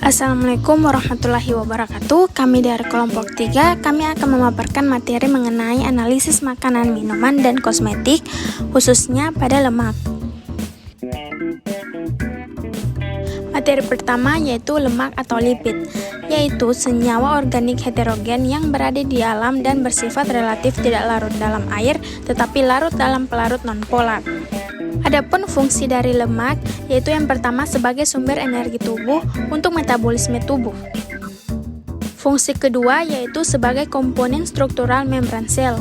Assalamualaikum warahmatullahi wabarakatuh. Kami dari kelompok 3, kami akan memaparkan materi mengenai analisis makanan, minuman, dan kosmetik, khususnya pada lemak. Materi pertama yaitu lemak atau lipid, yaitu senyawa organik heterogen yang berada di alam dan bersifat relatif tidak larut dalam air, tetapi larut dalam pelarut nonpolar. Adapun fungsi dari lemak, yaitu yang pertama sebagai sumber energi tubuh untuk metabolisme tubuh. Fungsi kedua yaitu sebagai komponen struktural membran sel.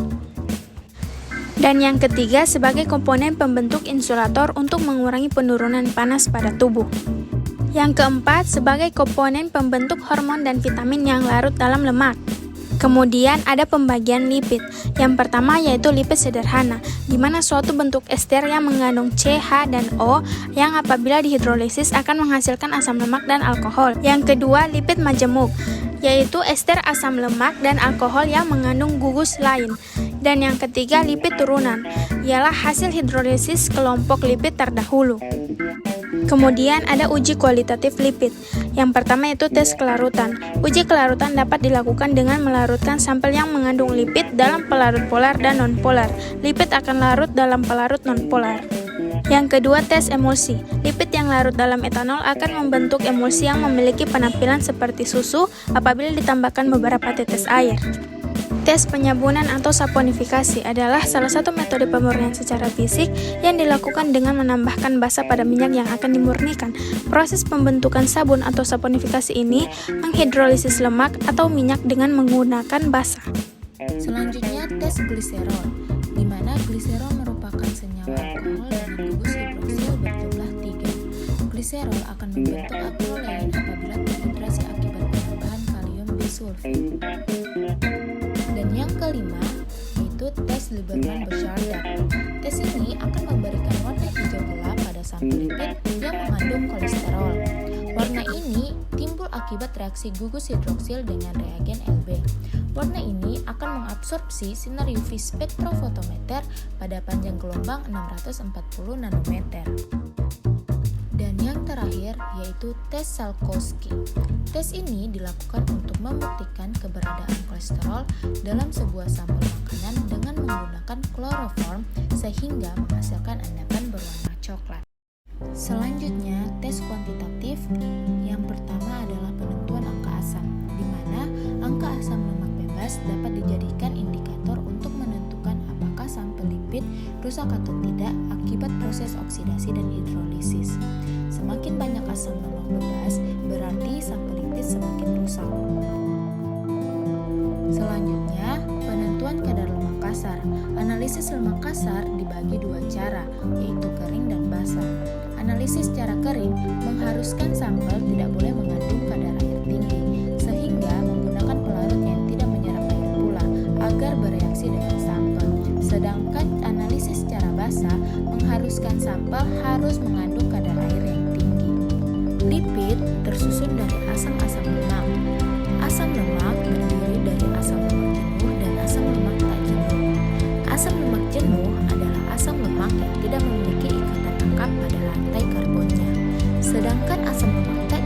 Dan yang ketiga sebagai komponen pembentuk insulator untuk mengurangi penurunan panas pada tubuh. Yang keempat sebagai komponen pembentuk hormon dan vitamin yang larut dalam lemak. Kemudian ada pembagian lipid. Yang pertama yaitu lipid sederhana, di mana suatu bentuk ester yang mengandung C, H, dan O yang apabila dihidrolisis akan menghasilkan asam lemak dan alkohol. Yang kedua lipid majemuk, yaitu ester asam lemak dan alkohol yang mengandung gugus lain. Dan yang ketiga lipid turunan, ialah hasil hidrolisis kelompok lipid terdahulu. Kemudian ada uji kualitatif lipid. Yang pertama yaitu tes kelarutan. Uji kelarutan dapat dilakukan dengan melarutkan sampel yang mengandung lipid dalam pelarut polar dan nonpolar. Lipid akan larut dalam pelarut nonpolar. Yang kedua tes emulsi. Lipid yang larut dalam etanol akan membentuk emulsi yang memiliki penampilan seperti susu apabila ditambahkan beberapa tetes air. Tes penyabunan atau saponifikasi adalah salah satu metode pemurnian secara fisik yang dilakukan dengan menambahkan basa pada minyak yang akan dimurnikan. Proses pembentukan sabun atau saponifikasi ini menghidrolisis lemak atau minyak dengan menggunakan basa. Selanjutnya tes gliserol, di mana gliserol merupakan senyawa alkohol dengan gugus hidroksil berjumlah 3. Gliserol akan membentuk alkohol apabila terhidrasi akibat penambahan kalium bisulfit. Dan yang kelima yaitu tes Lieberman-Bouchard. Tes ini akan memberikan warna hijau gelap pada sampel lipid yang mengandung kolesterol. Warna ini timbul akibat reaksi gugus hidroksil dengan reagen Lb. Warna ini akan mengabsorpsi sinar UV spektrofotometer pada panjang gelombang 640 nanometer. Dan yang terakhir yaitu tes Salkowski. Tes ini dilakukan untuk membuktikan keberadaan kolesterol dalam sebuah sampel makanan dengan menggunakan kloroform sehingga menghasilkan endapan berwarna coklat. Selanjutnya, tes kuantitatif. Yang pertama adalah penentuan angka asam, di mana angka asam lemak bebas dapat dijadikan indikator untuk menentukan apakah sampel lipid rusak atau tidak akibat proses oksidasi dan hidrolisis. Semakin banyak asam lemak bebas, berarti sampel lipid semakin rusak. Selanjutnya, penentuan kadar lemak kasar. Analisis lemak kasar dibagi dua cara, yaitu kering dan basah. Analisis secara kering mengharuskan sampel tidak boleh mengandung kadar air tinggi, sehingga menggunakan pelarut yang tidak menyerap air pula agar bereaksi dengan sampel. Sedangkan analisis secara basah mengharuskan sampel harus mengandung kadar air yang tinggi. Lipid tersusun dari asam-asam lemak. Asam lemak terdiri dari asam lemak jenuh dan asam lemak tak jenuh. Asam lemak jenuh adalah asam lemak yang tidak memiliki ikatan lengkap pada rantai karbonnya. Sedangkan asam lemak tak